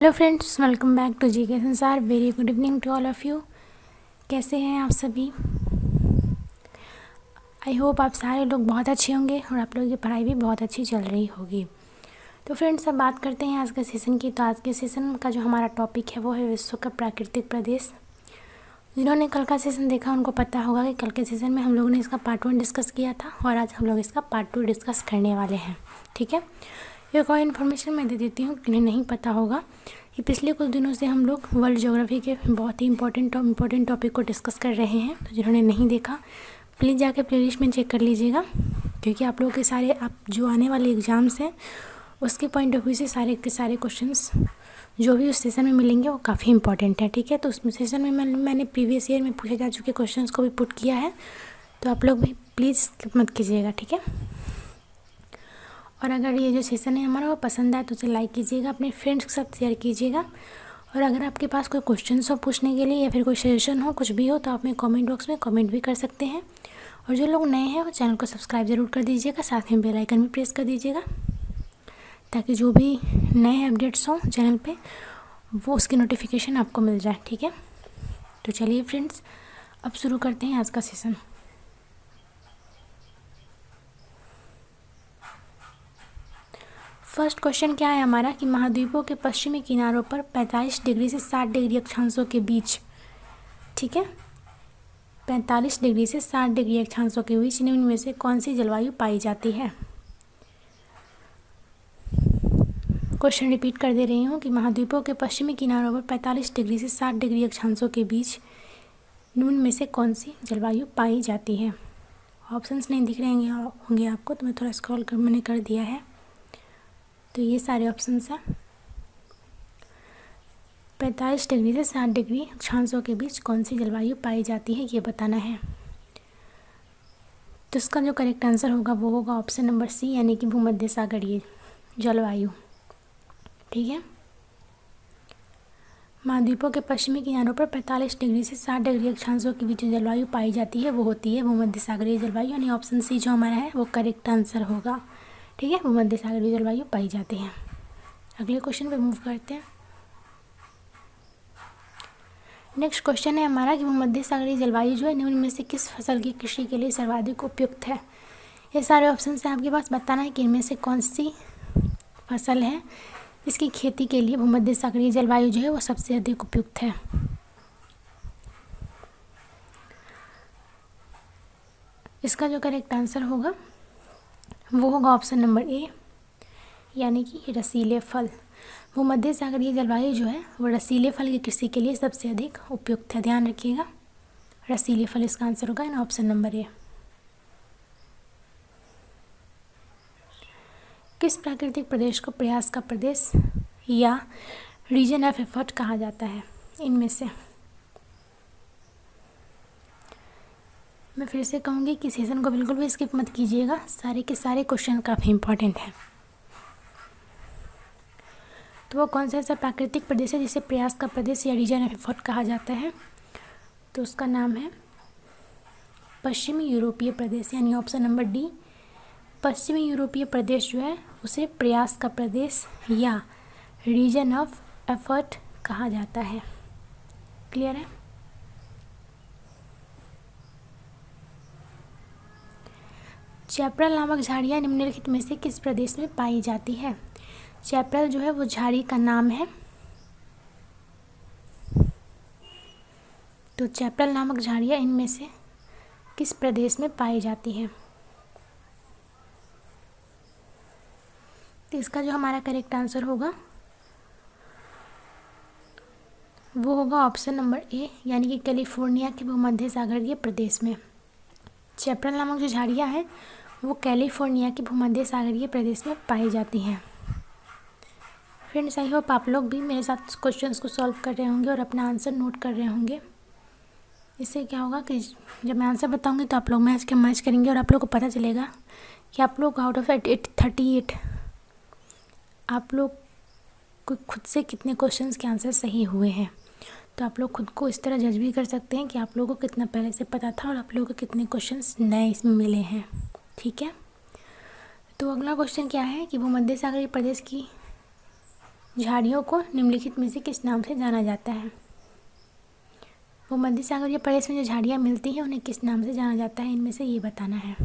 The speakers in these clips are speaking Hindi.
Hello friends, welcome back to G K संसार। Very good evening to all of you. कैसे हैं आप सभी? आई होप आप सारे लोग बहुत अच्छे होंगे और आप लोगों की पढ़ाई भी बहुत अच्छी चल रही होगी। तो फ्रेंड्स, अब बात करते हैं आज के सेशन की। तो आज के सेशन का जो हमारा टॉपिक है वो है विश्व का प्राकृतिक प्रदेश। जिन्होंने कल का सेशन देखा उनको पता होगा कि कल के सेशन में हम लोगों ने इसका पार्ट 1 डिस्कस किया था और आज हम लोग इसका पार्ट 2 डिस्कस करने वाले हैं। ठीक है, एक और इन्फॉर्मेशन मैं दे देती हूँ, जिन्हें नहीं पता होगा कि पिछले कुछ दिनों से हम लोग वर्ल्ड ज्योग्राफी के बहुत ही इम्पोर्टेंट टॉपिक को डिस्कस कर रहे हैं। तो जिन्होंने नहीं देखा प्लीज़ जाके प्लेलिस्ट में चेक कर लीजिएगा, क्योंकि आप लोगों के सारे आप जो आने वाले एग्ज़ाम्स हैं उसके पॉइंट ऑफ व्यू से सारे के सारे क्वेश्चंस जो भी उस सेशन में मिलेंगे वो काफ़ी इंपॉर्टेंट है। ठीक है, तो उस सेशन में मैंने प्रीवियस ईयर में पूछे जा चुके क्वेश्चंस को भी पुट किया है, तो आप लोग भी प्लीज़ स्किप मत कीजिएगा। ठीक है, और अगर ये जो सेशन है हमारा वो पसंद आए तो उसे लाइक कीजिएगा, अपने फ्रेंड्स के साथ शेयर कीजिएगा। और अगर आपके पास कोई क्वेश्चन हो पूछने के लिए या फिर कोई सजेशन हो, कुछ भी हो, तो आप मेरे कमेंट बॉक्स में कमेंट भी कर सकते हैं। और जो लोग नए हैं वो चैनल को सब्सक्राइब ज़रूर कर दीजिएगा, साथ में बेल आइकन भी प्रेस कर दीजिएगा, ताकि जो भी नए अपडेट्स हों चैनल पे वो उसकी नोटिफिकेशन आपको मिल जाए। ठीक है, तो चलिए फ्रेंड्स, अब शुरू करते हैं आज का सेशन। फर्स्ट क्वेश्चन क्या है हमारा कि महाद्वीपों के पश्चिमी किनारों पर 45 डिग्री से 60 डिग्री अक्षांशों के बीच, ठीक है, 45 डिग्री से 60 डिग्री अक्षांशों के बीच निम्न में से कौन सी जलवायु पाई जाती है। क्वेश्चन रिपीट कर दे रही हूँ कि महाद्वीपों के पश्चिमी किनारों पर 45 डिग्री से 60 डिग्री अक्षांशों के बीच निम्न में से कौन सी जलवायु पाई जाती है। ऑप्शंस नहीं दिख रहे होंगे आपको, तो मैं थोड़ा स्क्रॉल मैंने कर दिया है। तो ये सारे ऑप्शंस हैं। 45 डिग्री से 60 डिग्री अक्षांशों के बीच कौन सी जलवायु पाई जाती है, ये बताना है। तो इसका जो करेक्ट आंसर होगा वो होगा ऑप्शन नंबर सी, यानी कि भूमध्य सागरीय जलवायु। ठीक है, महाद्वीपों के पश्चिमी किनारों पर 45 डिग्री से 60 डिग्री अक्षांशों के बीच जो जलवायु पाई जाती है वो होती है भूमध्य सागरीय जलवायु, यानी ऑप्शन सी जो हमारा है वो करेक्ट आंसर होगा। ठीक है, भूमध्य सागरीय जलवायु पाई जाती है। अगले क्वेश्चन पे मूव करते हैं। नेक्स्ट क्वेश्चन है हमारा कि भूमध्य सागरीय जलवायु जो है निम्न में से किस फसल की कृषि के लिए सर्वाधिक उपयुक्त है। ये सारे ऑप्शन से आपके पास बताना है कि इनमें से कौन सी फसल है इसकी खेती के लिए भूमध्य सागरीय जलवायु जो है वो सबसे अधिक उपयुक्त है। इसका जो करेक्ट आंसर होगा वो होगा ऑप्शन नंबर ए, यानी कि रसीले फल। भूमध्य सागरीय जलवायु जो है वो रसीले फल की कृषि के लिए सबसे अधिक उपयुक्त है। ध्यान रखिएगा, रसीले फल इसका आंसर होगा इन ऑप्शन नंबर ए। किस प्राकृतिक प्रदेश को प्रयास का प्रदेश या रीजन ऑफ एफर्ट कहा जाता है। इनमें से मैं फिर से कहूँगी कि सेशन को बिल्कुल भी स्किप मत कीजिएगा, सारे के सारे क्वेश्चन काफ़ी इंपॉर्टेंट हैं। तो वो कौन सा ऐसा प्राकृतिक प्रदेश है जिसे प्रयास का प्रदेश या रीजन ऑफ एफर्ट कहा जाता है। तो उसका नाम है पश्चिमी यूरोपीय प्रदेश, यानी ऑप्शन नंबर डी, पश्चिमी यूरोपीय प्रदेश जो है उसे प्रयास का प्रदेश या रीजन ऑफ एफर्ट कहा जाता है। क्लियर है। चैपरल नामक झाड़ियाँ निम्नलिखित में से किस प्रदेश में पाई जाती है। चैपरल जो है वो झाड़ी का नाम है। तो चैपरल नामक झाड़ियाँ इनमें से किस प्रदेश में पाई जाती है। तो इसका जो हमारा करेक्ट आंसर होगा वो होगा ऑप्शन नंबर ए, यानी कि कैलिफोर्निया के भूमध्य सागरीय प्रदेश में। चैपरल नामक जो झाड़ियाँ हैं वो कैलिफोर्निया के भूमध्य सागरीय प्रदेश में पाई जाती हैं। फ्रेंड्स, आई होप आप लोग भी मेरे साथ क्वेश्चंस को सॉल्व कर रहे होंगे और अपना आंसर नोट कर रहे होंगे। इससे क्या होगा कि जब मैं आंसर बताऊंगी तो आप लोग मैच करेंगे और आप लोग को पता चलेगा कि आप लोग आउट ऑफ 38 आप लोग को खुद से कितने क्वेश्चंस के आंसर सही हुए हैं। तो आप लोग खुद को इस तरह जज भी कर सकते हैं कि आप लोगों को कितना पहले से पता था और आप लोगों को कितने क्वेश्चंस नए इसमें मिले हैं। ठीक है, तो अगला क्वेश्चन क्या है कि भूमध्य सागरीय प्रदेश की झाड़ियों को निम्नलिखित में से किस नाम से जाना जाता है? भूमध्य सागरीय प्रदेश में जो झाड़ियाँ मिलती हैं उन्हें किस नाम से जाना जाता है, इनमें से ये बताना है।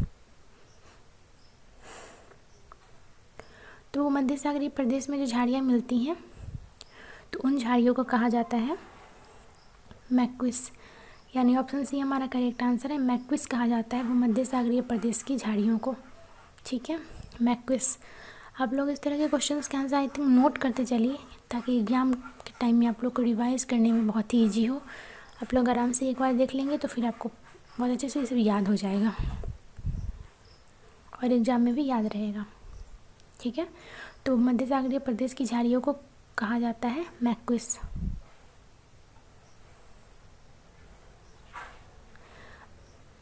तो भूमध्य सागरीय प्रदेश में जो झाड़ियाँ मिलती हैं तो उन झाड़ियों को कहा जाता है मैक्विस, यानी ऑप्शन सी हमारा करेक्ट आंसर है। मैक्विस कहा जाता है भूमध्य सागरीय प्रदेश की झाड़ियों को। ठीक है, मैक्विस। आप लोग इस तरह के क्वेश्चंस के आंसर आई थिंक नोट करते चलिए, ताकि एग्जाम के टाइम में आप लोग को रिवाइज करने में बहुत ही ईजी हो। आप लोग आराम से एक बार देख लेंगे तो फिर आपको बहुत अच्छे से ये सब याद हो जाएगा और एग्ज़ाम में भी याद रहेगा। ठीक है, तो मध्य सागरीय प्रदेश की झाड़ियों को कहा जाता है मैक्विस।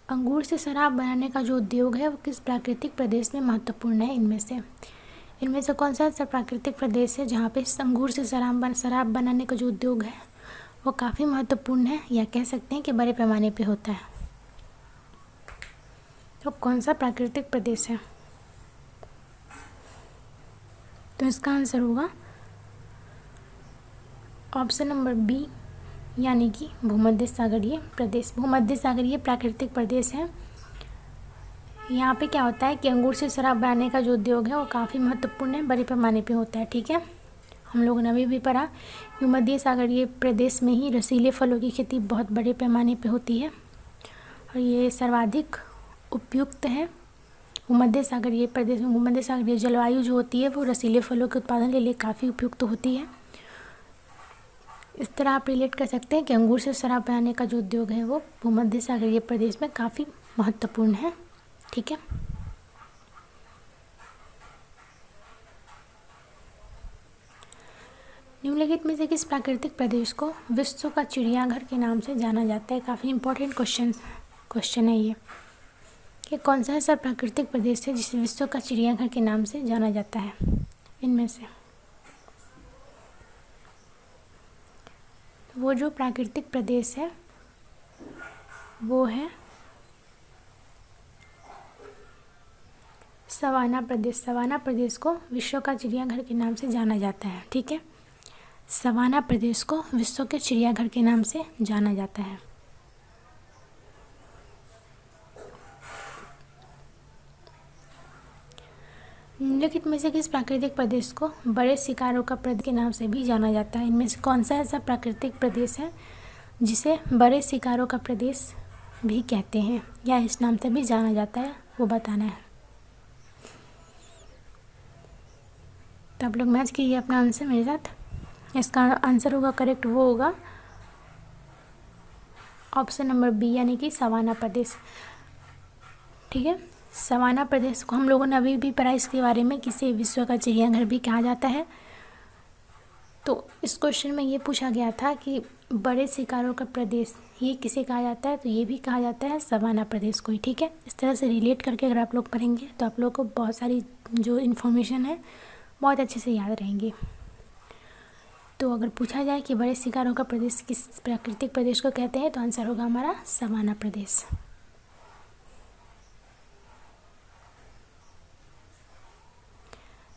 अंगूर से शराब बनाने का जो उद्योग है वो किस प्राकृतिक प्रदेश में महत्वपूर्ण है? इनमें से कौन सा ऐसा प्राकृतिक प्रदेश है जहाँ पे अंगूर से शराब बनाने का जो उद्योग है वो काफ़ी महत्वपूर्ण है, या कह सकते हैं कि बड़े पैमाने पे होता है? तो कौन सा प्राकृतिक प्रदेश है? तो इसका आंसर होगा ऑप्शन नंबर बी, यानी कि भूमध्य सागरीय प्रदेश। भूमध्य सागरीय प्राकृतिक प्रदेश है। यहाँ पे क्या होता है कि अंगूर से शराब बनाने का जो उद्योग है वो काफ़ी महत्वपूर्ण है, बड़े पैमाने पे होता है। ठीक है, हम लोगों ने अभी भी पढ़ा भूमध्य सागरीय प्रदेश में ही रसीले फलों की खेती बहुत बड़े पैमाने पे होती है और ये सर्वाधिक उपयुक्त है। भूमध्य सागरीय प्रदेश में भूमध्य सागरीय जलवायु जो होती है वो रसीले फलों के उत्पादन के लिए काफ़ी उपयुक्त होती है। इस तरह आप रिलेट कर सकते हैं कि अंगूर से शराब बनाने का जो उद्योग है वो भूमध्य सागरीय प्रदेश में काफ़ी महत्वपूर्ण है। ठीक है, निम्नलिखित में से किस प्राकृतिक प्रदेश को विश्व का चिड़ियाघर के नाम से जाना जाता है? काफ़ी इंपॉर्टेंट क्वेश्चन है ये, कि कौन सा ऐसा प्राकृतिक प्रदेश है जिसे विश्व का चिड़ियाघर के नाम से जाना जाता है? इनमें से वो जो प्राकृतिक प्रदेश है वो है सवाना प्रदेश। सवाना प्रदेश को विश्व का चिड़ियाघर के नाम से जाना जाता है। ठीक है, सवाना प्रदेश को विश्व के चिड़ियाघर के नाम से जाना जाता है। निम्नलिखित में से किस प्राकृतिक प्रदेश को बड़े शिकारों का प्रदेश के नाम से भी जाना जाता है? इनमें से कौन सा ऐसा प्राकृतिक प्रदेश है जिसे बड़े शिकारों का प्रदेश भी कहते हैं या इस नाम से भी जाना जाता है, वो बताना है। तो आप लोग मैच कीजिए अपना आंसर मेरे साथ। इसका आंसर होगा करेक्ट, वो होगा ऑप्शन नंबर बी, यानी कि सवाना प्रदेश। ठीक है, सवाना प्रदेश को हम लोगों ने अभी भी पढ़ा इसके बारे में, किसे विश्व का चिड़ियाघर भी कहा जाता है। तो इस क्वेश्चन में ये पूछा गया था कि बड़े शिकारों का प्रदेश ये किसे कहा जाता है, तो ये भी कहा जाता है सवाना प्रदेश को ही। ठीक है, इस तरह से रिलेट करके अगर आप लोग पढ़ेंगे तो आप लोग को बहुत सारी जो इन्फॉर्मेशन है बहुत अच्छे से याद रहेंगी। तो अगर पूछा जाए कि बड़े शिकारों का प्रदेश किस प्राकृतिक प्रदेश को कहते हैं, तो आंसर होगा हमारा सवाना प्रदेश।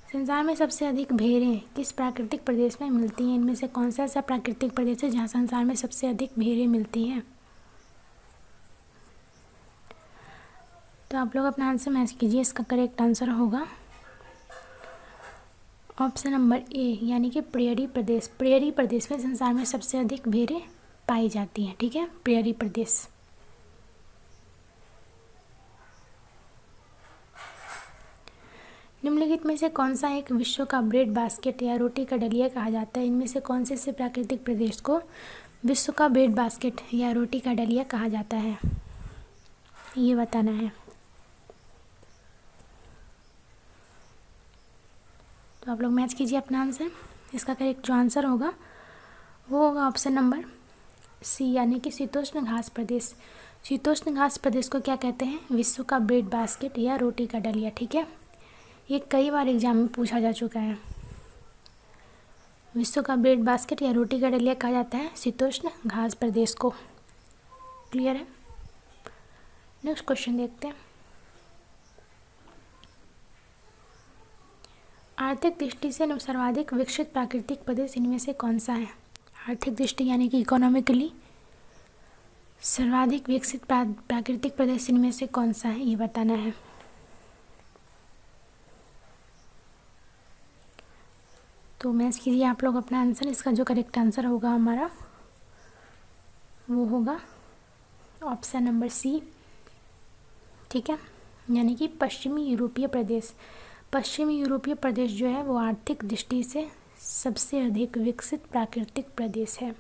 संसार में सबसे अधिक भेड़ें किस प्राकृतिक प्रदेश में मिलती हैं? इनमें से कौन सा ऐसा प्राकृतिक प्रदेश है जहाँ संसार में सबसे अधिक भेड़ें मिलती हैं? तो आप लोग अपना आंसर मैच कीजिए। इसका करेक्ट आंसर होगा ऑप्शन नंबर ए, यानी कि प्रेयरी प्रदेश। प्रेयरी प्रदेश में संसार में सबसे अधिक भेड़ें पाई जाती हैं। ठीक है, प्रेयरी प्रदेश। निम्नलिखित में से कौन सा एक विश्व का ब्रेड बास्केट या रोटी का डलिया कहा जाता है? इनमें से कौन से ऐसे प्राकृतिक प्रदेश को विश्व का ब्रेड बास्केट या रोटी का डलिया कहा जाता है, ये बताना है। तो आप लोग मैच कीजिए अपना आंसर। इसका करेक्ट जो आंसर होगा वो होगा ऑप्शन नंबर सी, यानी कि शीतोष्ण घास प्रदेश। शीतोष्ण घास प्रदेश को क्या कहते हैं? विश्व का ब्रेड बास्केट या रोटी का डलिया। ठीक है, ये कई बार एग्जाम में पूछा जा चुका है। विश्व का ब्रेड बास्केट या रोटी का डलिया कहा जाता है शीतोष्ण घास प्रदेश को। क्लियर है? नेक्स्ट क्वेश्चन देखते हैं। आर्थिक दृष्टि से सर्वाधिक विकसित प्राकृतिक प्रदेश इनमें से कौन सा है? आर्थिक दृष्टि यानी कि इकोनॉमिकली सर्वाधिक विकसित प्राकृतिक प्रदेश इनमें से कौन सा है, ये बताना है। तो मैच कीजिए आप लोग अपना आंसर। इसका जो करेक्ट आंसर होगा हमारा वो होगा ऑप्शन नंबर सी, ठीक है, यानी कि पश्चिमी यूरोपीय प्रदेश। पश्चिमी यूरोपीय प्रदेश जो है वो आर्थिक दृष्टि से सबसे अधिक विकसित प्राकृतिक प्रदेश है।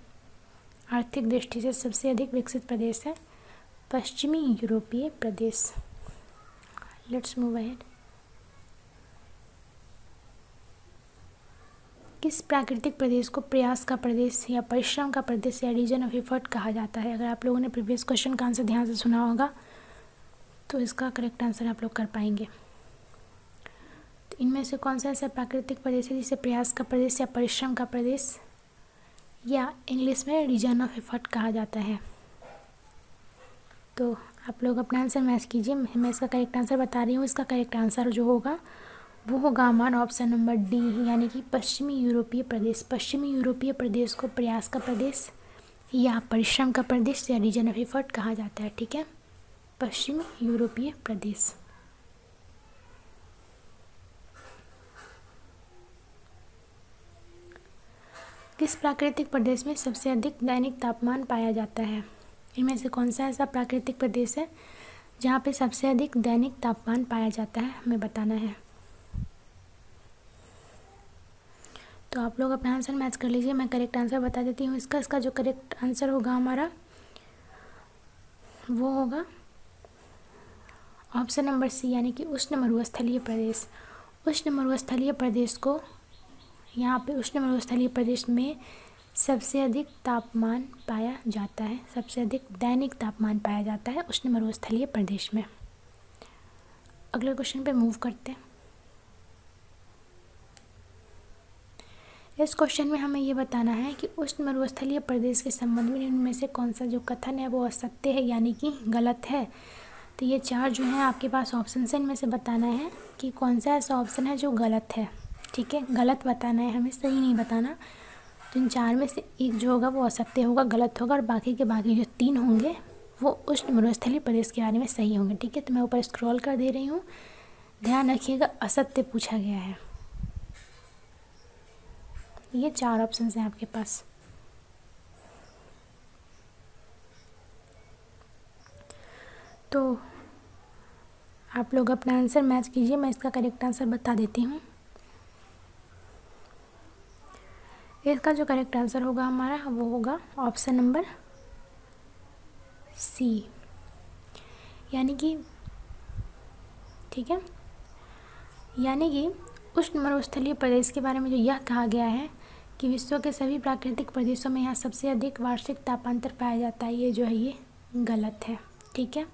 आर्थिक दृष्टि से सबसे अधिक विकसित प्रदेश है पश्चिमी यूरोपीय प्रदेश। Let's move ahead. किस प्राकृतिक प्रदेश को प्रयास का प्रदेश या परिश्रम का प्रदेश या रीजन ऑफ एफर्ट कहा जाता है? अगर आप लोगों ने प्रीवियस क्वेश्चन का आंसर ध्यान से सुना होगा तो इसका करेक्ट आंसर आप लोग कर पाएंगे। तो इनमें से कौन सा ऐसा प्राकृतिक प्रदेश है जिसे प्रयास का प्रदेश या परिश्रम का प्रदेश या इंग्लिश में रीजन ऑफ एफर्ट कहा जाता है? तो आप लोग अपना आंसर मैच कीजिए। मैं इसका करेक्ट आंसर बता रही हूँ। इसका करेक्ट आंसर जो होगा वो होगा हमारा ऑप्शन नंबर डी, यानी कि पश्चिमी यूरोपीय प्रदेश। पश्चिमी यूरोपीय प्रदेश को प्रयास का प्रदेश या परिश्रम का प्रदेश या रीजन ऑफ एफर्ट कहा जाता है, ठीक है, पश्चिमी यूरोपीय प्रदेश। किस प्राकृतिक प्रदेश में सबसे अधिक दैनिक तापमान पाया जाता है? इनमें से कौन सा ऐसा प्राकृतिक प्रदेश है जहाँ पे सबसे अधिक दैनिक तापमान पाया जाता है, हमें बताना है। तो आप लोग अपना आंसर मैच कर लीजिए। मैं करेक्ट आंसर बता देती हूँ इसका जो करेक्ट आंसर होगा हमारा वो होगा ऑप्शन नंबर सी, यानी कि उष्ण मरुस्थलीय प्रदेश। उष्ण मरुस्थलीय प्रदेश को यहाँ पे उष्ण मरुस्थलीय प्रदेश में सबसे अधिक तापमान पाया जाता है, सबसे अधिक दैनिक तापमान पाया जाता है उष्ण मरुस्थलीय प्रदेश में। अगले क्वेश्चन पे मूव करते हैं। इस क्वेश्चन में हमें ये बताना है कि उष्ण मरुस्थलीय प्रदेश के संबंध में इनमें से कौन सा जो कथन है वो असत्य है यानी कि गलत है। तो ये चार जो है आपके पास ऑप्शन है, इनमें से बताना है कि कौन सा ऐसा ऑप्शन है जो गलत है, ठीक है, गलत बताना है, हमें सही नहीं बताना। तो इन चार में से एक जो होगा वो असत्य होगा, गलत होगा, और बाकी के बाकी जो तीन होंगे वो उष्ण मरुस्थलीय प्रदेश के बारे में सही होंगे, ठीक है। तो मैं ऊपर स्क्रॉल कर दे रही हूँ, ध्यान रखिएगा, असत्य पूछा गया है। ये चार ऑप्शंस हैं आपके पास। तो आप लोग अपना आंसर मैच कीजिए। मैं इसका करेक्ट आंसर बता देती हूँ। इसका जो करेक्ट आंसर होगा हमारा वो होगा ऑप्शन नंबर सी, यानी कि, ठीक है, यानी कि उष्ण मरुस्थलीय प्रदेश के बारे में जो यह कहा गया है कि विश्व के सभी प्राकृतिक प्रदेशों में यहाँ सबसे अधिक वार्षिक तापांतर पाया जाता है, ये जो है ये गलत है, ठीक है।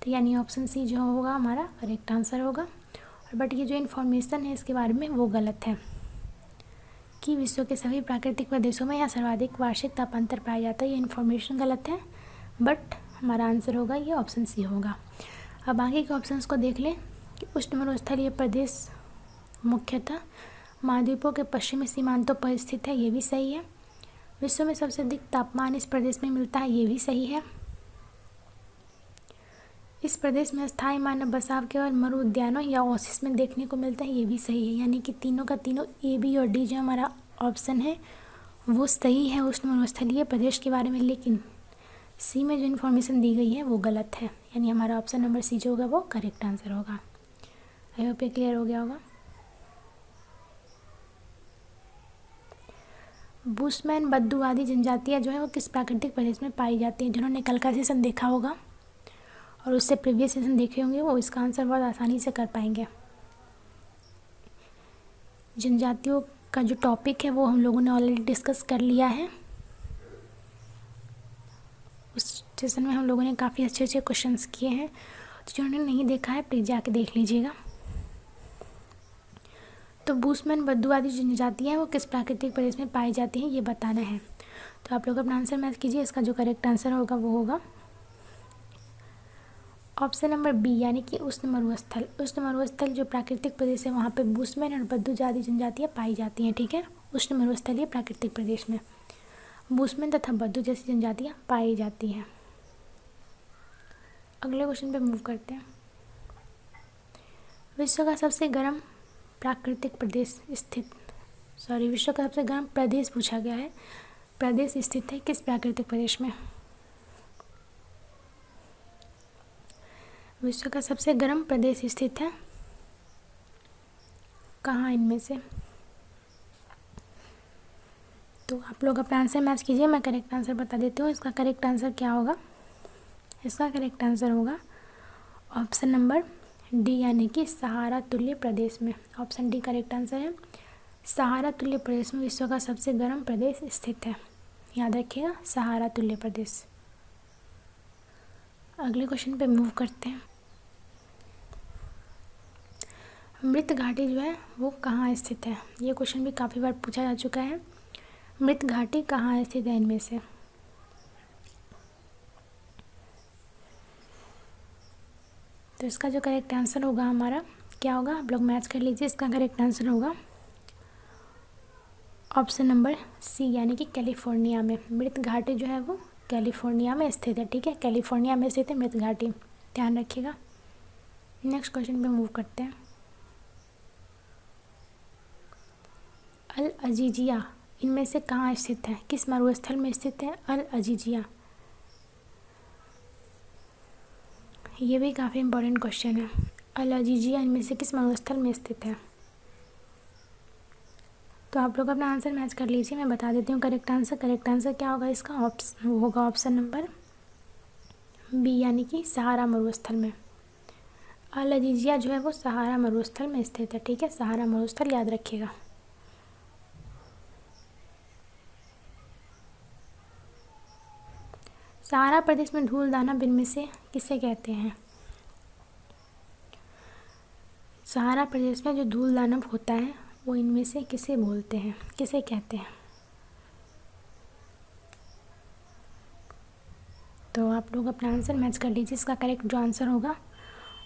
तो यानी ऑप्शन सी जो होगा हमारा करेक्ट आंसर होगा। और बट ये जो इन्फॉर्मेशन है इसके बारे में वो गलत है कि विश्व के सभी प्राकृतिक प्रदेशों में यहाँ सर्वाधिक वार्षिक तापांतर पाया जाता है, ये इन्फॉर्मेशन गलत है। बट हमारा आंसर होगा ये ऑप्शन सी होगा। अब आगे के ऑप्शंस को देख लें कि उष्ण मरुस्थलीय प्रदेश मुख्यतः महाद्वीपों के पश्चिमी सीमांतों पर स्थित है, ये भी सही है। विश्व में सबसे अधिक तापमान इस प्रदेश में मिलता है, ये भी सही है। इस प्रदेश में स्थायी मानव बसाव केवल मरु उद्यानों या ओसिस में देखने को मिलता है, ये भी सही है। यानी कि तीनों का तीनों ए, बी और डी जो हमारा ऑप्शन है वो सही है उष्ण मरुस्थलीय प्रदेश के बारे में, लेकिन सी में जो इन्फॉर्मेशन दी गई है वो गलत है। यानी हमारा ऑप्शन नंबर सी जो होगा वो करेक्ट आंसर होगा। आई होप ये क्लियर हो गया होगा। बुशमैन बद्दू आदि जनजातियाँ जो है वो किस प्राकृतिक प्रदेश में पाई जाती हैं? जिन्होंने कल का सेशन देखा होगा और उससे प्रीवियस सेशन देखे होंगे वो इसका आंसर बहुत आसानी से कर पाएंगे। जनजातियों का जो टॉपिक है वो हम लोगों ने ऑलरेडी डिस्कस कर लिया है। उस सेशन में हम लोगों ने काफ़ी अच्छे अच्छे क्वेश्चंस किए हैं, तो जिन्होंने नहीं देखा है प्लीज़ जाके देख लीजिएगा। तो बुशमैन बद्दू आदि जनजातियाँ हैं वो किस प्राकृतिक प्रदेश में पाई जाती हैं ये बताना है। तो आप लोग अपना आंसर मैच कीजिए। इसका जो करेक्ट आंसर होगा वो होगा ऑप्शन नंबर बी यानी कि उष्ण मरुस्थल। उष्ण मरुस्थल जो प्राकृतिक प्रदेश है वहाँ पे बुशमैन और बद्दू आदि जनजातियाँ पाई जाती हैं, ठीक है। उष्ण मरुस्थलीय प्राकृतिक प्रदेश में बुशमैन तथा बद्दू जैसी जनजातियाँ पाई जाती हैं। अगले क्वेश्चन पे मूव करते हैं। विश्व का सबसे गर्म प्राकृतिक प्रदेश विश्व का सबसे गर्म प्रदेश पूछा गया है। प्रदेश स्थित है किस प्राकृतिक प्रदेश में? विश्व का सबसे गर्म प्रदेश स्थित है कहाँ इनमें से? तो आप लोग अपना आंसर मैच कीजिए, मैं करेक्ट आंसर बता देती हूँ। इसका करेक्ट आंसर क्या होगा? इसका करेक्ट आंसर होगा ऑप्शन नंबर डी यानी कि सहारा तुल्य प्रदेश में। ऑप्शन डी करेक्ट आंसर है। सहारा तुल्य प्रदेश में विश्व का सबसे गर्म प्रदेश स्थित है। याद रखिएगा, सहारा तुल्य प्रदेश। अगले क्वेश्चन पे मूव करते हैं। मृत घाटी जो है वो कहाँ स्थित है? ये क्वेश्चन भी काफ़ी बार पूछा जा चुका है। मृत घाटी कहाँ स्थित है इनमें से? तो इसका जो करेक्ट आंसर होगा हमारा क्या होगा? आप लोग मैच कर लीजिए। इसका करेक्ट आंसर होगा ऑप्शन नंबर सी यानी कि कैलिफोर्निया में। मृत घाटी जो है वो कैलिफोर्निया में स्थित है, ठीक है। कैलिफोर्निया में स्थित है मृत घाटी, ध्यान रखिएगा। नेक्स्ट क्वेश्चन पे मूव करते हैं। अल अजीजिया इनमें से कहाँ स्थित है? किस मरुस्थल में स्थित है अल अजीजिया? ये भी काफ़ी इम्पोर्टेंट क्वेश्चन है। अल अजीजिया इनमें से किस मरुस्थल में स्थित है? तो आप लोग अपना आंसर मैच कर लीजिए, मैं बता देती हूँ करेक्ट आंसर। करेक्ट आंसर क्या होगा इसका? वो होगा ऑप्शन नंबर बी यानी कि सहारा मरुस्थल में। अल अजीजिया जो है वो सहारा मरुस्थल में स्थित है, ठीक है। सहारा मरुस्थल याद रखिएगा। सहारा प्रदेश में धूल दानव इनमें से किसे कहते हैं? सहारा प्रदेश में जो धूल दानव होता है वो इनमें से किसे बोलते हैं, किसे कहते हैं? तो आप लोग अपना आंसर मैच कर लीजिए। इसका करेक्ट जो आंसर होगा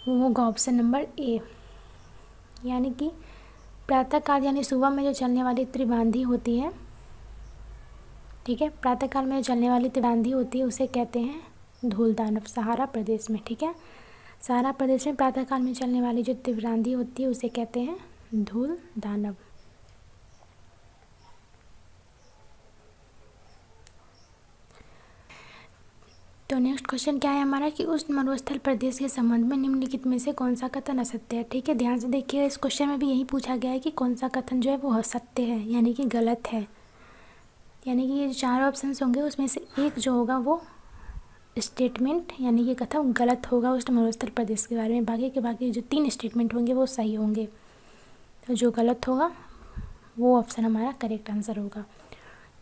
वो होगा ऑप्शन नंबर ए यानी कि प्रातःकाल यानी सुबह में जो चलने वाली त्रिबांधी होती है, ठीक है। प्रातःकाल में जो चलने वाली त्रिबांधी होती है उसे कहते हैं धूल दानव, सहारा प्रदेश में, ठीक है। सहारा प्रदेश में प्रातःकाल में चलने वाली जो त्रिबांधी होती है उसे कहते हैं धूल दानव। तो नेक्स्ट क्वेश्चन क्या है हमारा कि उष्ण मरुस्थल प्रदेश के संबंध में निम्नलिखित में से कौन सा कथन असत्य है? ठीक है, ध्यान से देखिए। इस क्वेश्चन में भी यही पूछा गया है कि कौन सा कथन जो है वो असत्य है यानी कि गलत है। यानी कि ये जो चार ऑप्शंस होंगे उसमें से एक जो होगा वो स्टेटमेंट यानी कि कथन गलत होगा उष्ण मरुस्थल प्रदेश के बारे में। बाकी जो 3 स्टेटमेंट होंगे वो सही होंगे। तो जो गलत होगा वो ऑप्शन हमारा करेक्ट आंसर होगा।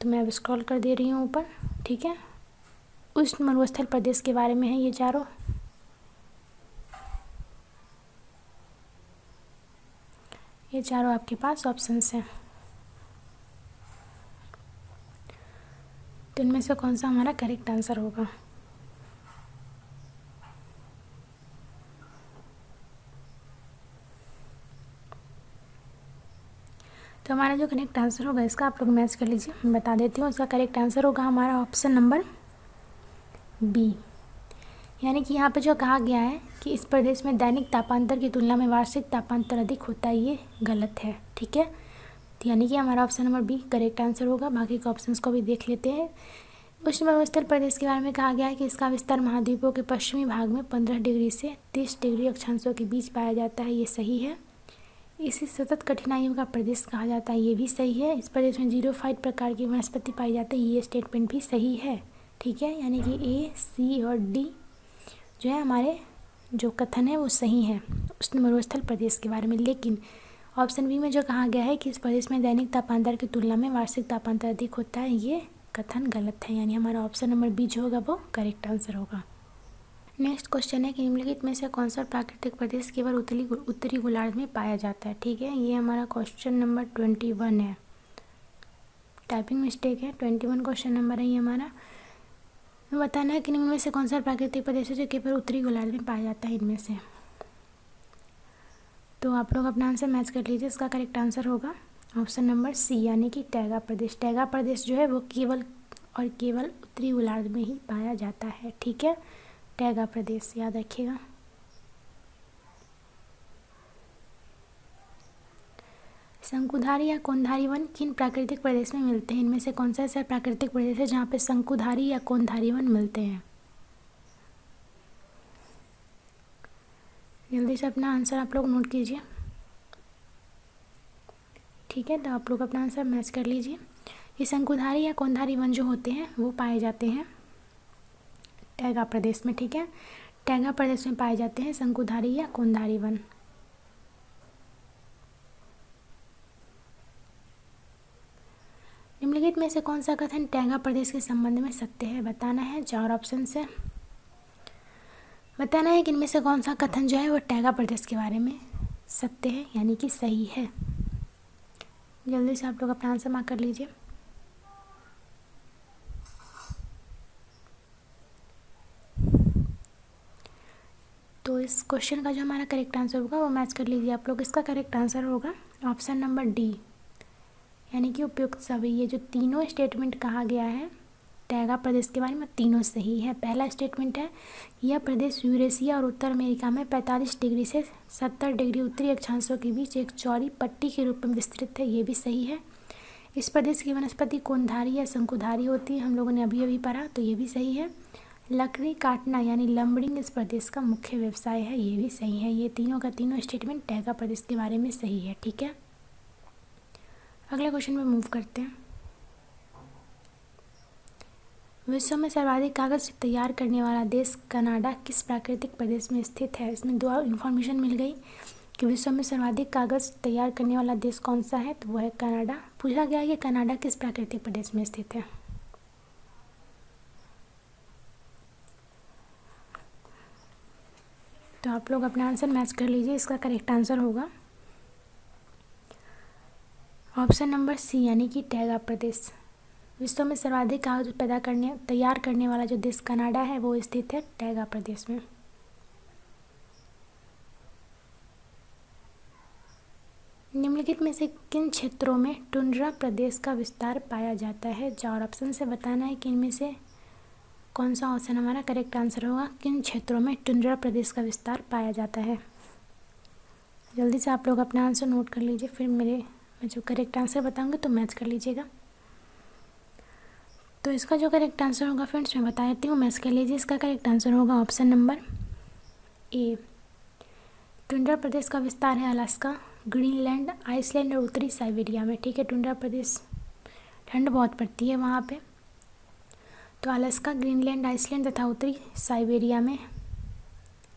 तो मैं अब स्क्रॉल कर दे रही हूँ ऊपर, ठीक है। उष्ण मरुस्थल प्रदेश के बारे में है ये चारों। ये चारों आपके पास ऑप्शंस हैं। तो इनमें से कौन सा हमारा करेक्ट आंसर होगा? तो हमारा जो करेक्ट आंसर होगा इसका आप लोग मैच कर लीजिए, मैं बता देती हूँ। इसका करेक्ट आंसर होगा हमारा ऑप्शन नंबर बी यानी कि यहाँ पे जो कहा गया है कि इस प्रदेश में दैनिक तापांतर की तुलना में वार्षिक तापांतर अधिक होता है, ये गलत है, ठीक है। तो यानी कि हमारा option number B correct answer होगा। बाकी के ऑप्शंस को भी देख लेते हैं। उष्ण मरुस्थल प्रदेश के बारे में कहा गया है कि इसका विस्तार महाद्वीपों के पश्चिमी भाग में 15 डिग्री से 30 डिग्री अक्षांशों के बीच पाया जाता है, ये सही है। इसे सतत कठिनाइयों का प्रदेश कहा जाता है, ये भी सही है। इस प्रदेश में जीरोफाइट प्रकार की वनस्पति पाई जाती है, ये स्टेटमेंट भी सही है, ठीक है। यानी कि ए, सी और डी जो है हमारे जो कथन है वो सही है उष्ण मरुस्थल प्रदेश के बारे में। लेकिन ऑप्शन बी में जो कहा गया है कि इस प्रदेश में दैनिक तापांतर की तुलना में वार्षिक तापांतर अधिक होता है, ये कथन गलत है। यानी हमारा ऑप्शन नंबर बी जो होगा वो करेक्ट आंसर होगा। नेक्स्ट क्वेश्चन है कि निम्नलिखित में से कौन सा प्राकृतिक प्रदेश केवल उत्तरी गोलार्ध में पाया जाता है, ठीक है। ये हमारा क्वेश्चन नंबर 21 है। टाइपिंग मिस्टेक है, 21 क्वेश्चन नंबर है ये हमारा। हमें बताना है कि इनमें से कौन सा प्राकृतिक प्रदेश है जो केवल उत्तरी गोलार्ध में पाया जाता है इनमें से। तो आप लोग अपना आंसर मैच कर लीजिए। इसका करेक्ट आंसर होगा ऑप्शन नंबर सी, यानी कि टैगा प्रदेश। टैगा प्रदेश जो है वो केवल और केवल उत्तरी गोलार्ध में ही पाया जाता है। ठीक है, टैगा प्रदेश याद रखिएगा। शंकुधारी या कोणधारी वन किन प्राकृतिक प्रदेश में मिलते हैं? इनमें से कौन सा ऐसा प्राकृतिक प्रदेश है जहाँ पे शंकुधारी या कोणधारी वन मिलते हैं? जल्दी से अपना आंसर आप लोग नोट कीजिए। ठीक है, तो आप लोग अपना आंसर मैच कर लीजिए। ये शंकुधारी या कोणधारी वन जो होते हैं वो पाए जाते हैं टैगा प्रदेश में। ठीक है, टैगा प्रदेश में पाए जाते हैं शंकुधारी या कोणधारी वन। निम्नलिखित में से कौन सा कथन टैगा प्रदेश के संबंध में सत्य है? बताना है। चार ऑप्शन से बताना है कि इनमें से कौन सा कथन जो है वो टैगा प्रदेश के बारे में सत्य है, यानी कि सही है। जल्दी से आप लोग अपना आंसर मार्क कर लीजिए। तो इस क्वेश्चन का जो हमारा करेक्ट आंसर होगा वो मैच कर लीजिए आप लोग। इसका करेक्ट आंसर होगा ऑप्शन नंबर डी, यानी कि उपयुक्त सभी। ये जो तीनों स्टेटमेंट कहा गया है टैगा प्रदेश के बारे में, तीनों सही है। पहला स्टेटमेंट है यह प्रदेश यूरेशिया और उत्तर अमेरिका में 45 डिग्री से 70 डिग्री उत्तरी अक्षांशों के बीच एक चौड़ी पट्टी के रूप में विस्तृत है, ये भी सही है। इस प्रदेश की वनस्पति कोणधारी या शंकुधारी होती है, हम लोगों ने अभी अभी पढ़ा, तो ये भी सही है। लकड़ी काटना यानी लंबरिंग इस प्रदेश का मुख्य व्यवसाय है, ये भी सही है। ये तीनों का तीनों स्टेटमेंट टैगा प्रदेश के बारे में सही है। ठीक है, अगले क्वेश्चन में मूव करते हैं। विश्व में सर्वाधिक कागज तैयार करने वाला देश कनाडा किस प्राकृतिक प्रदेश में स्थित है? इसमें दो इन्फॉर्मेशन मिल गई कि विश्व में सर्वाधिक कागज तैयार करने वाला देश कौन सा है, तो वो है कनाडा। पूछा गया है कि कनाडा किस प्राकृतिक प्रदेश में स्थित है। तो आप लोग अपना आंसर मैच कर लीजिए। इसका करेक्ट आंसर होगा ऑप्शन नंबर सी, यानी कि टैगा प्रदेश। विश्व में सर्वाधिक कागज तैयार करने वाला जो देश कनाडा है वो स्थित है टैगा प्रदेश में। निम्नलिखित में से किन क्षेत्रों में टुंड्रा प्रदेश का विस्तार पाया जाता है? चार ऑप्शन से बताना है कि इनमें से कौन सा ऑप्शन हमारा करेक्ट आंसर होगा। किन क्षेत्रों में टुंड्रा प्रदेश का विस्तार पाया जाता है? जल्दी से आप लोग अपना आंसर नोट कर लीजिए, फिर मैं जो करेक्ट आंसर बताऊंगी तो मैच कर लीजिएगा। तो इसका जो करेक्ट आंसर होगा फ्रेंड्स मैं बता देती हूँ, मैच कर लीजिए। इसका करेक्ट आंसर होगा ऑप्शन नंबर ए। टुंड्रा प्रदेश का विस्तार है अलास्का, ग्रीनलैंड, आइसलैंड और उत्तरी साइबेरिया में। ठीक है, टुंड्रा प्रदेश ठंड बहुत पड़ती है वहाँ पे, तो अलास्का, ग्रीनलैंड, आइसलैंड तथा उत्तरी साइबेरिया में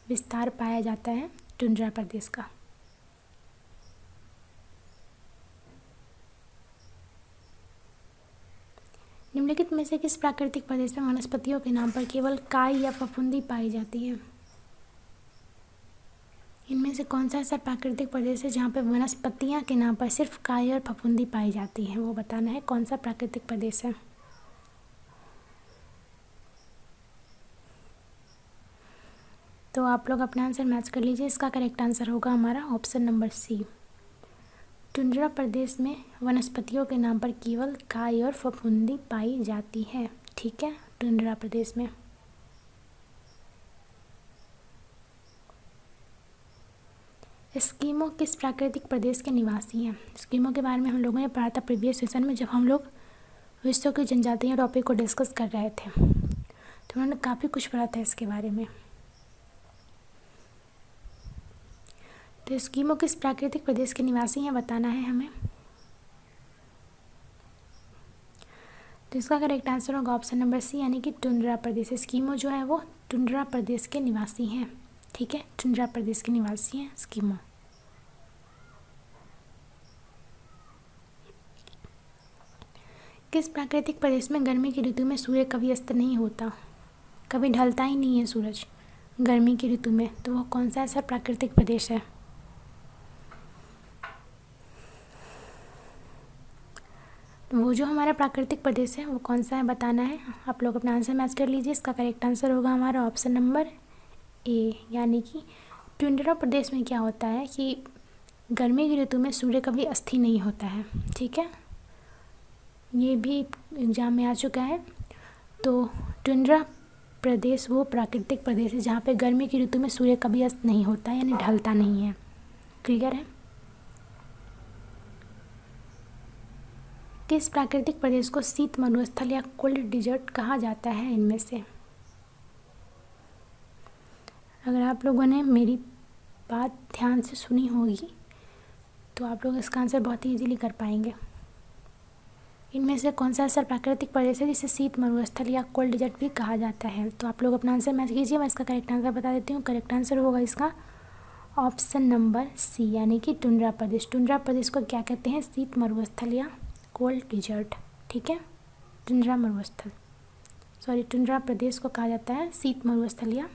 विस्तार पाया जाता है टुंड्रा प्रदेश का। निम्नलिखित में से किस प्राकृतिक प्रदेश में वनस्पतियों के नाम पर केवल काई या फफूंदी पाई जाती है? इनमें से कौन सा ऐसा प्राकृतिक प्रदेश है जहाँ पे वनस्पतियाँ के नाम पर सिर्फ काई और फफूंदी पाई जाती है? वो बताना है कौन सा प्राकृतिक प्रदेश है। तो आप लोग अपना आंसर मैच कर लीजिए। इसका करेक्ट आंसर होगा हमारा ऑप्शन नंबर सी। टुंड्रा प्रदेश में वनस्पतियों के नाम पर केवल काई और फफूंदी पाई जाती है। ठीक है, टुंड्रा प्रदेश में। एस्किमो किस प्राकृतिक प्रदेश के निवासी हैं? एस्किमो के बारे में हम लोगों ने पढ़ा था प्रीवियस सेशन में, जब हम लोग विश्व की जनजातियों टॉपिक को डिस्कस कर रहे थे, तो उन्होंने काफ़ी कुछ पढ़ा था इसके बारे में। तो एस्किमो किस प्राकृतिक प्रदेश के निवासी हैं बताना है हमें। तो इसका करेक्ट आंसर होगा ऑप्शन नंबर सी, यानी कि टुंड्रा प्रदेश। एस्किमो जो है वो टुंड्रा प्रदेश के निवासी हैं। ठीक है, टुंड्रा प्रदेश के निवासी हैं एस्किमो। किस प्राकृतिक प्रदेश में गर्मी की ऋतु में सूर्य कभी अस्त नहीं होता, कभी ढलता ही नहीं है सूरज गर्मी की ऋतु में? तो वो कौन सा ऐसा प्राकृतिक प्रदेश है? वो जो हमारा प्राकृतिक प्रदेश है वो कौन सा है बताना है। आप लोग अपना आंसर मैच कर लीजिए। इसका करेक्ट आंसर होगा हमारा ऑप्शन नंबर ए, यानी कि टुंड्रा प्रदेश में क्या होता है कि गर्मी की ऋतु में सूर्य कभी अस्थिर नहीं होता है। ठीक है, ये भी एग्जाम में आ चुका है। तो टुंड्रा प्रदेश वो प्राकृतिक प्रदेश है जहाँ पे गर्मी की ऋतु में सूर्य कभी अस्त नहीं होता है, यानी ढलता नहीं है। क्लियर है। किस प्राकृतिक प्रदेश को शीत मरुस्थल या कोल्ड डिजर्ट कहा जाता है इनमें से। अगर आप लोगों ने मेरी बात ध्यान से सुनी होगी तो आप लोग इसका आंसर बहुत ही इजीली कर पाएंगे। इनमें से कौन सा ऐसा प्राकृतिक प्रदेश है जिसे शीत मरुस्थल या कोल्ड डिजर्ट भी कहा जाता है। तो आप लोग अपना आंसर मैच कीजिए। मैं इसका करेक्ट आंसर बता देती हूँ। करेक्ट आंसर होगा इसका ऑप्शन नंबर सी, यानी कि टुंड्रा प्रदेश। टुंड्रा प्रदेश को क्या कहते हैं, शीत मरुस्थल या कोल्ड डिजर्ट। ठीक है, टुंड्रा मरुस्थल टुंड्रा प्रदेश को कहा जाता है शीत मरुस्थल या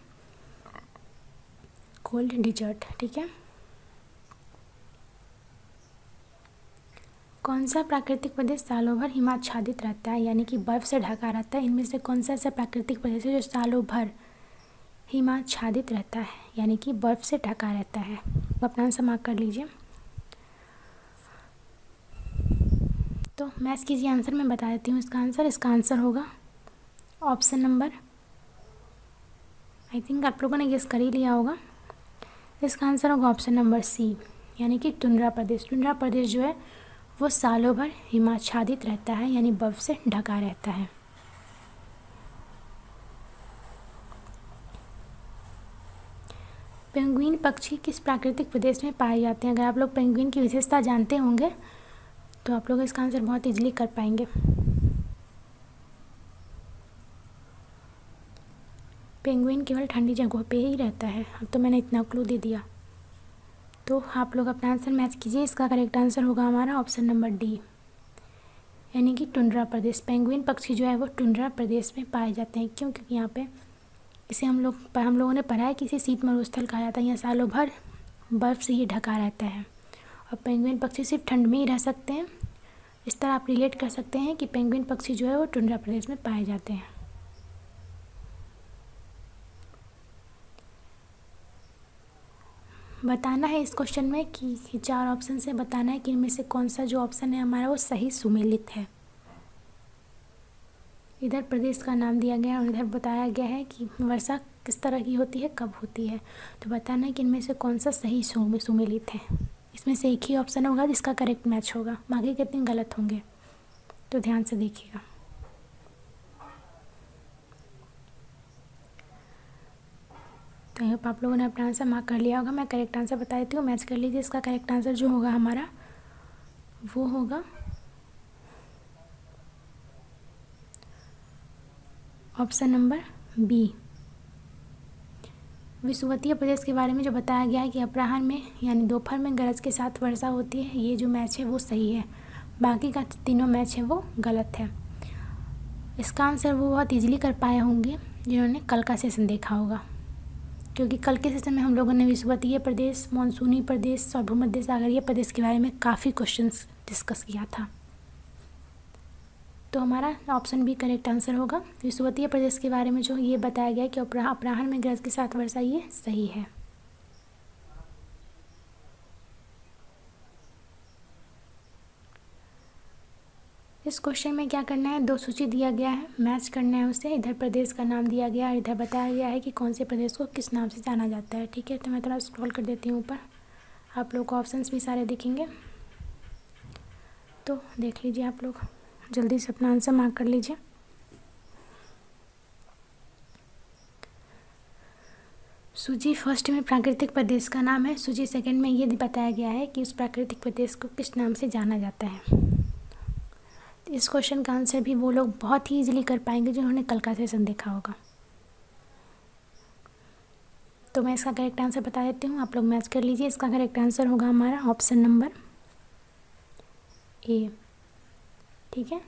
कोल्ड डिजर्ट। ठीक है। कौन सा प्राकृतिक प्रदेश सालों भर हिमाच्छादित रहता है, यानी कि बर्फ़ से ढका रहता है। इनमें से कौन सा ऐसा प्राकृतिक प्रदेश है जो सालों भर हिमाच्छादित रहता है, यानी कि बर्फ़ से ढका रहता है। अपना आंसर मार्क कर लीजिए। तो मैच कीजिए आंसर, मैं बता देती हूँ इसका आंसर। इसका आंसर होगा ऑप्शन नंबर, आई थिंक आप लोगों ने गेस कर ही लिया होगा। इसका आंसर होगा ऑप्शन नंबर सी, यानी कि टुंड्रा प्रदेश। टुंड्रा प्रदेश जो है वो सालों भर हिमाच्छादित रहता है, यानी बर्फ़ से ढका रहता है। पेंगुइन पक्षी किस प्राकृतिक प्रदेश में पाए जाते हैं। अगर आप लोग पेंगुइन की विशेषता जानते होंगे तो आप लोग इसका आंसर बहुत इजीली कर पाएंगे। पेंगुइन केवल ठंडी जगहों पे ही रहता है। अब तो मैंने इतना क्लू दे दिया। तो आप लोग अपना आंसर मैच कीजिए। इसका करेक्ट आंसर होगा हमारा ऑप्शन नंबर डी, यानी कि टुंड्रा प्रदेश। पेंगुइन पक्षी जो है वो टुंड्रा प्रदेश में पाए जाते हैं। क्यों? क्योंकि यहाँ पे इसे हम लोगों ने पढ़ा है कि इसे शीत मरुस्थल कहा जाता है। यहाँ सालों भर बर्फ़ से ही ढका रहता है और पेंगुइन पक्षी सिर्फ ठंड में ही रह सकते हैं। इस तरह आप रिलेट कर सकते हैं कि पेंगुइन पक्षी जो है वो टुंड्रा प्रदेश में पाए जाते हैं। बताना है इस क्वेश्चन में कि 4 ऑप्शन से बताना है कि इनमें से कौन सा जो ऑप्शन है हमारा वो सही सुमेलित है। इधर प्रदेश का नाम दिया गया है और इधर बताया गया है कि वर्षा किस तरह की होती है, कब होती है। तो बताना है कि इनमें से कौन सा सही सुमेलित है। इसमें से एक ही ऑप्शन होगा जिसका करेक्ट मैच होगा, बाकी कितने गलत होंगे। तो ध्यान से देखिएगा। तो यहाँ पर आप लोगों ने अपना आंसर मार्क कर लिया होगा। मैं करेक्ट आंसर बता देती हूँ, मैच कर लीजिए। इसका करेक्ट आंसर जो होगा हमारा वो होगा ऑप्शन नंबर बी। विषुवतीय प्रदेश के बारे में जो बताया गया है कि अपराह्न में यानी दोपहर में गरज के साथ वर्षा होती है, ये जो मैच है वो सही है। बाकी का तीनों मैच है वो गलत है। इसका आंसर वो बहुत इजीली कर पाए होंगे जिन्होंने कल का सेशन देखा होगा, क्योंकि कल के सेशन में हम लोगों ने विषुवतीय प्रदेश, मानसूनी प्रदेश और भूमध्य सागरीय प्रदेश के बारे में काफ़ी क्वेश्चंस डिस्कस किया था। तो हमारा ऑप्शन बी करेक्ट आंसर होगा। विषुवतीय प्रदेश के बारे में जो ये बताया गया है कि अपराह्न में गरज के साथ वर्षा, ये सही है। इस क्वेश्चन में क्या करना है, 2 सूची दिया गया है, मैच करना है उसे। इधर प्रदेश का नाम दिया गया है और इधर बताया गया है कि कौन से प्रदेश को किस नाम से जाना जाता है। ठीक है, तो मैं थोड़ा स्क्रॉल कर देती हूँ ऊपर, आप लोग को ऑप्शंस भी सारे दिखेंगे, तो देख लीजिए। आप लोग जल्दी से अपना आंसर मार्क कर लीजिए। सूची फर्स्ट में प्राकृतिक प्रदेश का नाम है। सूची सेकंड में ये बताया गया है कि उस प्राकृतिक प्रदेश को किस नाम से जाना जाता है। इस क्वेश्चन का आंसर भी वो लोग बहुत ही इजीली कर पाएंगे जिन्होंने कल का सेशन देखा होगा। तो मैं इसका करेक्ट आंसर बता देती हूँ, आप लोग मैच कर लीजिए। इसका करेक्ट आंसर होगा हमारा ऑप्शन नंबर ए। ठीक है,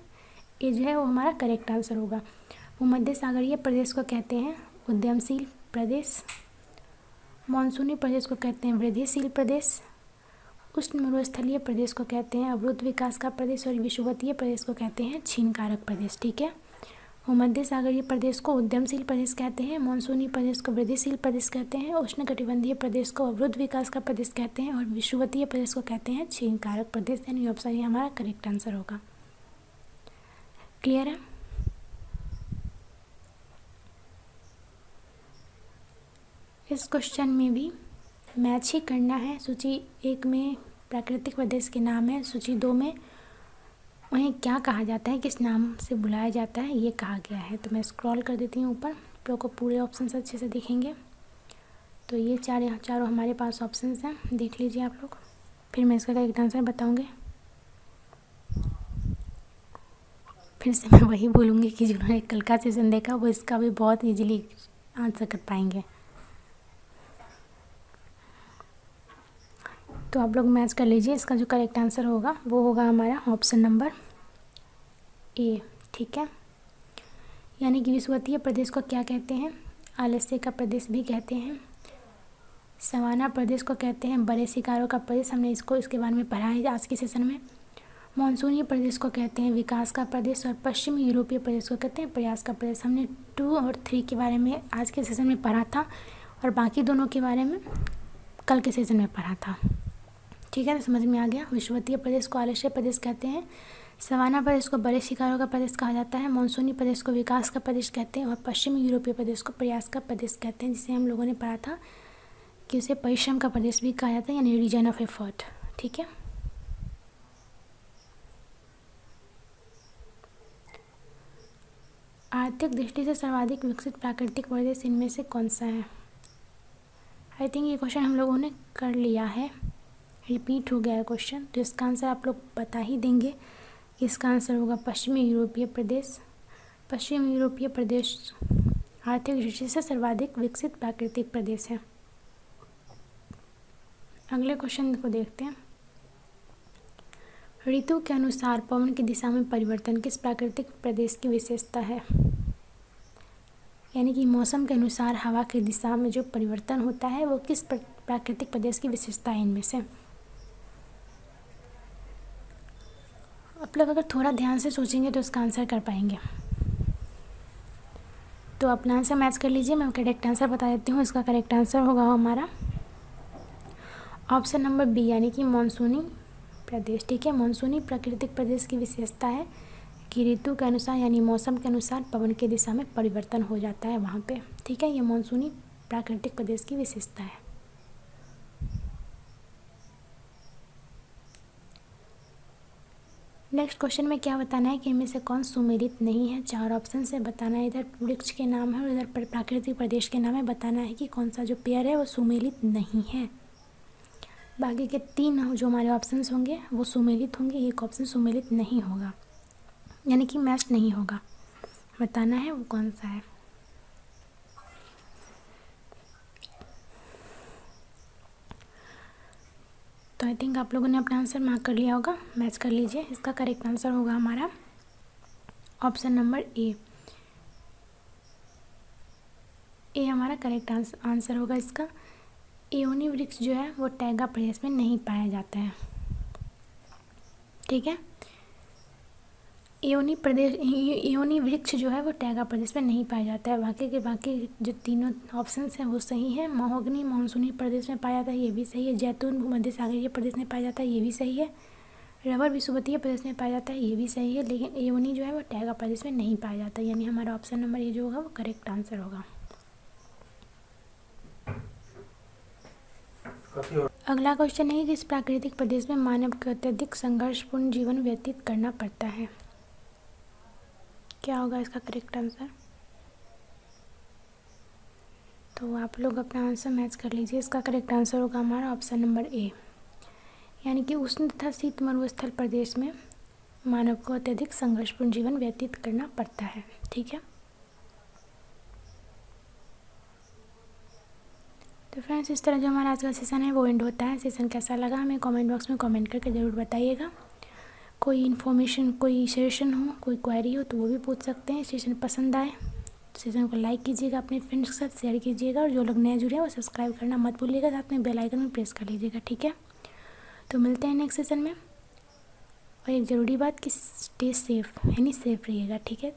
ये जो है वो हमारा करेक्ट आंसर होगा। भूमध्य सागरीय प्रदेश को कहते हैं उद्यमशील प्रदेश, मानसूनी प्रदेश को कहते हैं वृद्धिशील प्रदेश, उष्ण मरुस्थलीय प्रदेश को कहते हैं अवरुद्ध विकास का प्रदेश और विषुवतीय प्रदेश को कहते हैं क्षीण कारक प्रदेश। ठीक है। भूमध्य सागरीय प्रदेश को उद्यमशील प्रदेश कहते हैं, मानसूनी प्रदेश को वृद्धिशील प्रदेश कहते हैं, उष्णकटिबंधीय प्रदेश को अवरुद्ध विकास का प्रदेश कहते हैं और विषुवतीय प्रदेश को कहते हैं क्षीण कारक प्रदेश। यानी ऑप्शन ये हमारा करेक्ट आंसर होगा। क्लियर है। इस क्वेश्चन में भी मैच ही करना है। सूची 1 में प्राकृतिक प्रदेश के नाम है, सूची 2 में उन्हें क्या कहा जाता है, किस नाम से बुलाया जाता है, ये कहा गया है। तो मैं स्क्रॉल कर देती हूँ ऊपर, आप लोग को पूरे ऑप्शन अच्छे से दिखेंगे। तो ये चारों हमारे पास ऑप्शन हैं, देख लीजिए आप लोग। फिर मैं इसका करेक्ट आंसर बताऊँगी। फिर से मैं वही बोलूँगी कि जिन्होंने कल का सेशन देखा वो इसका भी बहुत ईजिली आंसर कर पाएंगे। तो आप लोग मैच कर लीजिए। इसका जो करेक्ट आंसर होगा वो होगा हमारा ऑप्शन नंबर ए। ठीक है। यानी कि विषुवतीय प्रदेश को क्या कहते हैं, आलस्य का प्रदेश भी कहते हैं, सवाना प्रदेश को कहते हैं बड़े शिकारों का प्रदेश, हमने इसके बारे में पढ़ा है आज के सेशन में। मानसूनी प्रदेश को कहते हैं विकास का प्रदेश और पश्चिमी यूरोपीय प्रदेश को कहते हैं प्रयास का प्रदेश। हमने 2 और 3 के बारे में आज के सेशन में पढ़ा था और बाकी दोनों के बारे में कल के सेशन में पढ़ा था। ठीक है, तो समझ में आ गया। विषुवतीय प्रदेश को आलस्य प्रदेश कहते हैं, सवाना प्रदेश को बड़े शिकारों का प्रदेश कहा जाता है, मानसूनी प्रदेश को विकास का प्रदेश कहते हैं और पश्चिमी यूरोपीय प्रदेश को प्रयास का प्रदेश कहते हैं, जिसे हम लोगों ने पढ़ा था कि उसे परिश्रम का प्रदेश भी कहा जाता है, यानी रीजन ऑफ एफर्ट। ठीक है। आर्थिक दृष्टि से सर्वाधिक विकसित प्राकृतिक प्रदेश इनमें से कौन सा है। आई थिंक ये क्वेश्चन हम लोगों ने कर लिया है, रिपीट हो गया है क्वेश्चन। तो इसका आंसर आप लोग बता ही देंगे कि इसका आंसर होगा पश्चिमी यूरोपीय प्रदेश। पश्चिमी यूरोपीय प्रदेश आर्थिक दृष्टि से सर्वाधिक विकसित प्राकृतिक प्रदेश है। अगले क्वेश्चन को देखते हैं। ऋतु के अनुसार पवन की दिशा में परिवर्तन किस प्राकृतिक प्रदेश की विशेषता है। यानी कि मौसम के अनुसार हवा की दिशा में जो परिवर्तन होता है वो किस प्राकृतिक प्रदेश की विशेषता है इनमें से। आप लोग अगर थोड़ा ध्यान से सोचेंगे तो इसका आंसर कर पाएंगे। तो अपना आंसर मैच कर लीजिए। मैं करेक्ट आंसर बता देती हूँ। इसका करेक्ट आंसर होगा हमारा ऑप्शन नंबर बी, यानी कि मानसूनी प्रदेश। ठीक है। मानसूनी प्राकृतिक प्रदेश की विशेषता है कि ऋतु के अनुसार यानी मौसम के अनुसार पवन की दिशा में परिवर्तन हो जाता है वहाँ पे। ठीक है। ये मानसूनी प्राकृतिक प्रदेश की विशेषता है। नेक्स्ट क्वेश्चन में क्या बताना है कि इनमें से कौन सुमेलित नहीं है। 4 ऑप्शन से बताना है। इधर वृक्ष के नाम है और इधर प्राकृतिक प्रदेश के नाम है। बताना है कि कौन सा जो पेयर है वो सुमेलित नहीं है। बाकी के 3 जो हमारे ऑप्शंस होंगे वो सुमेलित होंगे, एक ऑप्शन सुमेलित नहीं होगा, यानी कि मैच नहीं होगा। बताना है वो कौन सा है। तो आई थिंक आप लोगों ने अपना आंसर मार्क कर लिया होगा, मैच कर लीजिए। इसका करेक्ट आंसर होगा हमारा ऑप्शन नंबर ए। ए हमारा करेक्ट आंसर होगा इसका। एओनी वृक्ष जो है वो टैगा प्रदेश में नहीं पाया जाता है। ठीक है। एओनी वृक्ष जो है वो टैगा प्रदेश में नहीं पाया जाता है। बाकी जो 3 ऑप्शंस हैं वो सही है। महोगनी मानसूनी प्रदेश में पाया जाता है, ये भी सही है। जैतून भूमध्य सागरीय प्रदेश में पाया जाता है, ये भी सही है। रबर विषुवतीय प्रदेश में पाया जाता है, ये भी सही है। लेकिन एओनी जो है वो टैगा प्रदेश में नहीं पाया जाता, यानी हमारा ऑप्शन नंबर ए जो होगा वो करेक्ट आंसर होगा। अगला क्वेश्चन है कि इस प्राकृतिक प्रदेश में मानव को अत्यधिक संघर्षपूर्ण जीवन व्यतीत करना पड़ता है। क्या होगा इसका करेक्ट आंसर। तो आप लोग अपना आंसर मैच कर लीजिए। इसका करेक्ट आंसर होगा हमारा ऑप्शन नंबर ए, यानी कि उष्ण तथा शीत मरुस्थल प्रदेश में मानव को अत्यधिक संघर्षपूर्ण जीवन व्यतीत करना पड़ता है। ठीक है। तो फ्रेंड्स, इस तरह जो हमारा आज का सेशन है वो एंड होता है। सेशन कैसा लगा हमें कमेंट बॉक्स में कमेंट करके ज़रूर बताइएगा। कोई इन्फॉर्मेशन, कोई सजेशन हो, कोई क्वेरी हो तो वो भी पूछ सकते हैं। सेशन पसंद आए तो सेशन को लाइक कीजिएगा, अपने फ्रेंड्स के साथ शेयर कीजिएगा और जो लोग नए जुड़े हैं वो सब्सक्राइब करना मत भूलिएगा, साथ में बेल आइकन में प्रेस कर लीजिएगा। ठीक है। तो मिलते हैं नेक्स्ट सेशन में। और एक ज़रूरी बात कि स्टे सेफ यानी सेफ रहिएगा, ठीक है।